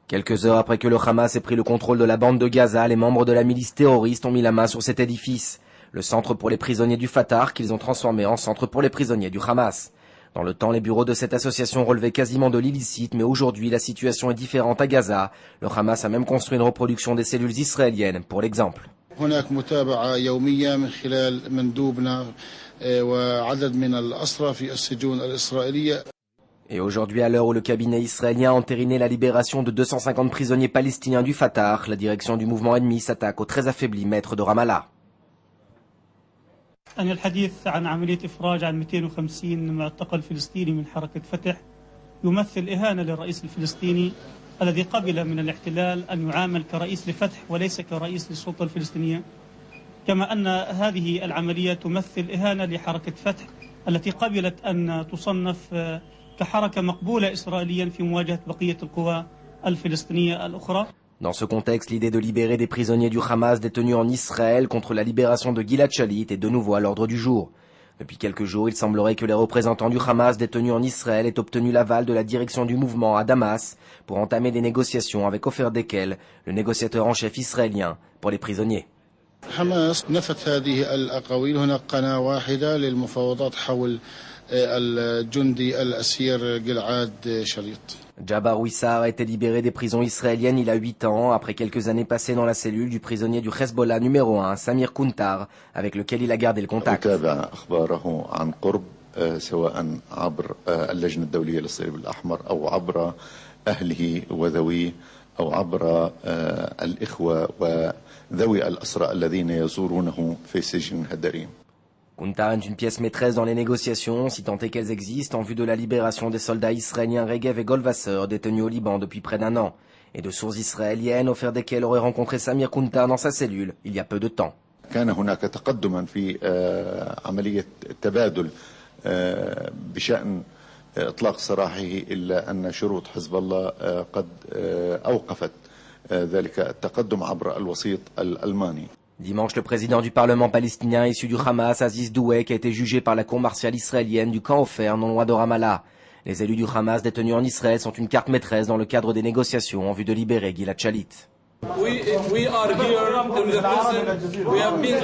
Quelques heures après que le Hamas ait pris le contrôle de la bande de Gaza, les membres de la milice terroriste ont mis la main sur cet édifice, le centre pour les prisonniers du Fatah qu'ils ont transformé en centre pour les prisonniers du Hamas. Dans le temps, les bureaux de cette association relevaient quasiment de l'illicite, mais aujourd'hui, la situation est différente à Gaza. Le Hamas a même construit une reproduction des cellules israéliennes, pour l'exemple. Et aujourd'hui, à l'heure où le cabinet israélien a entériné la libération de 250 prisonniers palestiniens du Fatah, la direction du mouvement ennemi s'attaque aux très affaiblis maîtres de Ramallah. الحديث عن عملية إفراج عن 250 معتقل فلسطيني من حركة فتح يمثل إهانة للرئيس الفلسطيني الذي قبل من الاحتلال أن يعامل كرئيس لفتح وليس كرئيس للسلطة الفلسطينية، كما أن هذه العملية تمثل إهانة لحركة فتح التي قبلت أن تصنف كحركة مقبولة إسرائيليا في مواجهة بقية القوى الفلسطينية الأخرى. Dans ce contexte, l'idée de libérer des prisonniers du Hamas détenus en Israël contre la libération de Gilad Shalit est de nouveau à l'ordre du jour. Depuis quelques jours, il semblerait que les représentants du Hamas détenus en Israël aient obtenu l'aval de la direction du mouvement à Damas pour entamer des négociations avec Ofer Dekel, le négociateur en chef israélien, pour les prisonniers. حماس نفت هذه الأقاويل. هناك قناة واحدة للمفاوضات حول الجندي الأسير جلعاد شليط. Jabbar Wissar a été libéré des prisons israéliennes il a 8 ans, après quelques années passées dans la cellule du prisonnier du Hezbollah numéro 1, Samir Kuntar, avec lequel il a gardé le contact. Kuntar est une pièce maîtresse dans les négociations, si tant est qu'elles existent, en vue de la libération des soldats israéliens Regev et Golvasser détenus au Liban depuis près d'un an. Et de sources israéliennes, Ofer Dekel aurait rencontré Samir Kuntar dans sa cellule il y a peu de temps. كان هناك تقدما في عملية التبادل بشأن إطلاق سراحه إلا أن شروط حزب الله قد أوقفت ذلك التقدم عبر الوسيط الألماني. Dimanche, le président du Parlement palestinien issu du Hamas, Aziz Douek, a été jugé par la cour martiale israélienne du camp Ofer, non loin de Ramallah. Les élus du Hamas détenus en Israël sont une carte maîtresse dans le cadre des négociations en vue de libérer Gilad Shalit. We are here in the prison. We have been